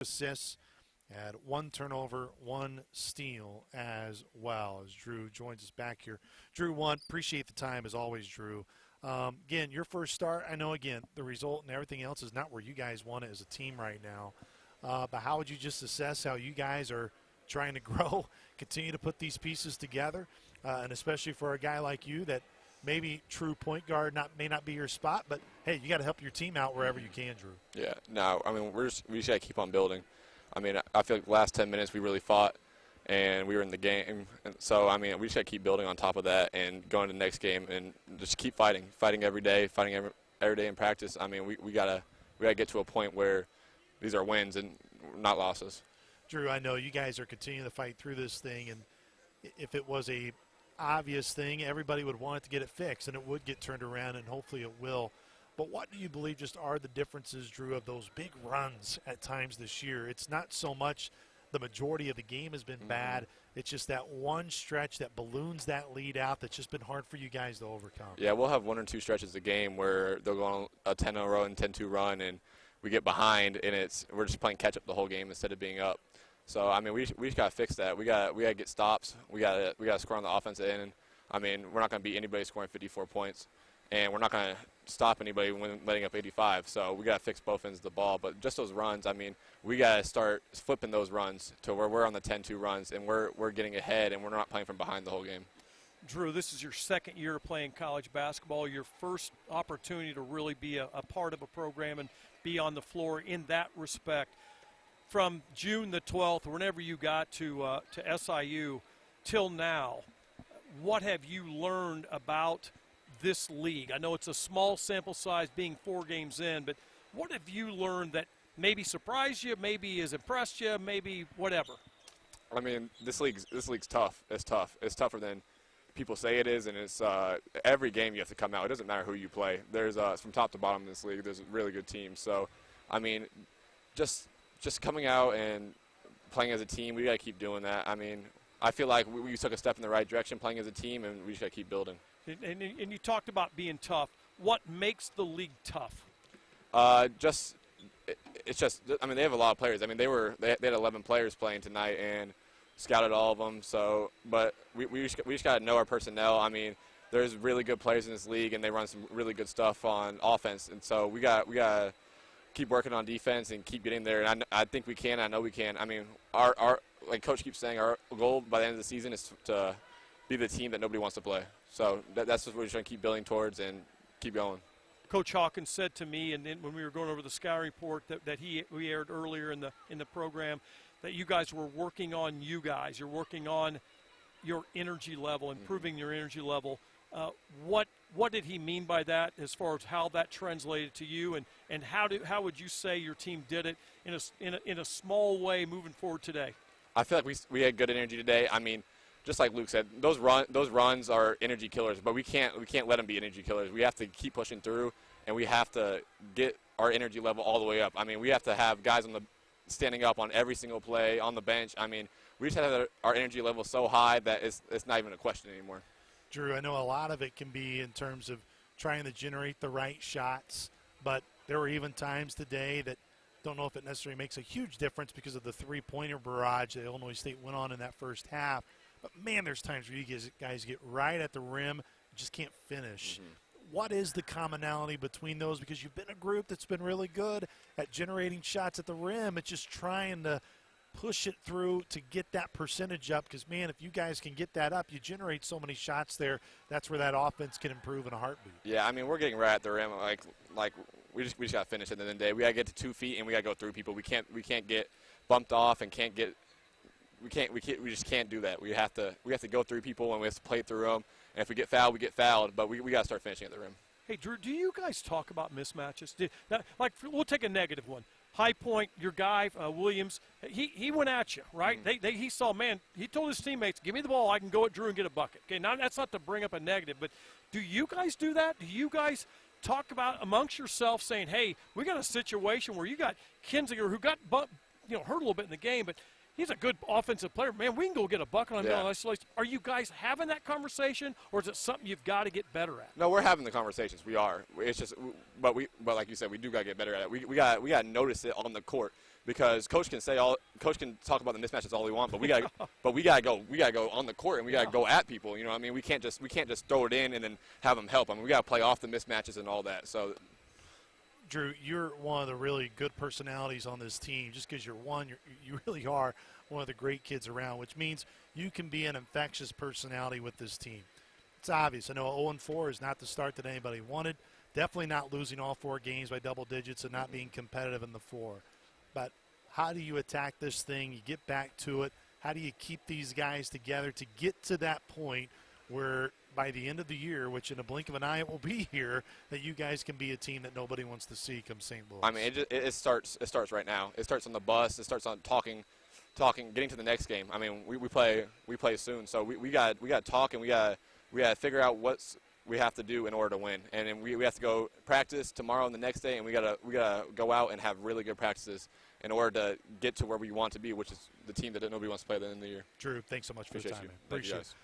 assists, had 1 turnover, 1 steal as well, as Drew joins us back here. Drew, appreciate the time as always, Drew. Again, your first start, I know, again, the result and everything else is not where you guys want it as a team right now. But how would you just assess how you guys are trying to grow, continue to put these pieces together, and especially for a guy like you that maybe true point guard may not be your spot, but, hey, you got to help your team out wherever you can, Drew. Yeah, no, I mean, we just got to keep on building. I mean, I feel like the last 10 minutes we really fought, and we were in the game. And so, I mean, we just got to keep building on top of that and going to the next game and just keep fighting every day, fighting every day in practice. I mean, we gotta get to a point where these are wins and not losses. Drew, I know you guys are continuing to fight through this thing, and if it was a obvious thing, everybody would want it to get it fixed, and it would get turned around, and hopefully it will. But what do you believe just are the differences, Drew, of those big runs at times this year? It's not so much the majority of the game has been bad. It's just that one stretch that balloons that lead out that's just been hard for you guys to overcome. Yeah, we'll have 1 or 2 stretches a game where they'll go on a 10-0 and 10-2 run, and we get behind, and we're just playing catch-up the whole game instead of being up. So, I mean, we just got to fix that. We got to get stops. We got to score on the offensive end. And, I mean, we're not going to beat anybody scoring 54 points. And we're not going to stop anybody when letting up 85. So we got to fix both ends of the ball. But just those runs, I mean, we got to start flipping those runs to where we're on the 10-2 runs and we're getting ahead and we're not playing from behind the whole game. Drew, this is your second year playing college basketball, your first opportunity to really be a part of a program and be on the floor in that respect. From June the 12th, whenever you got to SIU till now, what have you learned about this league? I know it's a small sample size being 4 games in, but what have you learned that maybe surprised you, maybe has impressed you, maybe whatever? I mean, this league's tough. It's tough. It's tougher than people say it is, and it's every game you have to come out. It doesn't matter who you play. There's from top to bottom in this league, there's a really good team. So, I mean, just coming out and playing as a team, we got to keep doing that. I mean, I feel like we took a step in the right direction playing as a team, and we just got to keep building. And you talked about being tough. What makes the league tough? It's just, I mean, they have a lot of players. I mean, they had 11 players playing tonight and scouted all of them. So, but we just got to know our personnel. I mean, there's really good players in this league, and they run some really good stuff on offense. And so we got to keep working on defense and keep getting there. And I think we can. I know we can. I mean, our like Coach keeps saying, our goal by the end of the season is to be the team that nobody wants to play. So that's what we're trying to keep building towards and keep going. Coach Hawkins said to me, and then when we were going over the scouting report that we aired earlier in the program, that you guys were working on you guys. You're working on your energy level, improving your energy level. What did he mean by that as far as how that translated to you, and how would you say your team did it in a small way moving forward today? I feel like we had good energy today. I mean, just like Luke said, those runs are energy killers, but we can't let them be energy killers. We have to keep pushing through, and we have to get our energy level all the way up. I mean, we have to have guys standing up on every single play on the bench. I mean, we just have our energy level so high that it's not even a question anymore. Drew, I know a lot of it can be in terms of trying to generate the right shots, but there were even times today that don't know if it necessarily makes a huge difference because of the three-pointer barrage that Illinois State went on in that first half. But, man, there's times where you guys get right at the rim, just can't finish. What is the commonality between those? Because you've been a group that's been really good at generating shots at the rim. It's just trying to push it through to get that percentage up because, man, if you guys can get that up, you generate so many shots there, that's where that offense can improve in a heartbeat. Yeah, I mean, we're getting right at the rim. Like we just got to finish at the end of the day. We got to get to 2 feet, and we got to go through people. We can't get bumped off and we just can't do that. We have to go through people, and we have to play through them. And if we get fouled, we get fouled. But we got to start finishing at the rim. Hey, Drew, do you guys talk about mismatches? We'll take a negative one. High Point, your guy, Williams, he went at you, right? He saw, man, he told his teammates, give me the ball, I can go at Drew and get a bucket. Okay, now that's not to bring up a negative, but do you guys do that? Do you guys talk about amongst yourself saying, hey, we got a situation where you got Kinzinger who got hurt a little bit in the game, but he's a good offensive player. Man, we can go get a bucket on him. Yeah. Are you guys having that conversation, or is it something you've got to get better at? No, we're having the conversations. We are. It's just, but like you said, we do got to get better at it. We got to notice it on the court because coach can talk about the mismatches all he wants, but we gotta go on the court and we gotta go at people. You know what I mean? We can't just throw it in and then have them help. I mean, we gotta play off the mismatches and all that. So, Drew, you're one of the really good personalities on this team. Just because you really are one of the great kids around, which means you can be an infectious personality with this team. It's obvious. I know 0-4 is not the start that anybody wanted. Definitely not losing all 4 games by double digits and not being competitive in the 4. But how do you attack this thing? You get back to it. How do you keep these guys together to get to that point where by the end of the year, which in a blink of an eye it will be here, that you guys can be a team that nobody wants to see come St. Louis? I mean, it starts right now. It starts on the bus. It starts on talking, getting to the next game. I mean, we play soon, so we got to talk, and we got to figure out what we have to do in order to win. And then we have to go practice tomorrow and the next day, and we got to go out and have really good practices in order to get to where we want to be, which is the team that nobody wants to play at the end of the year. Drew, thanks so much for the time. You. Appreciate it.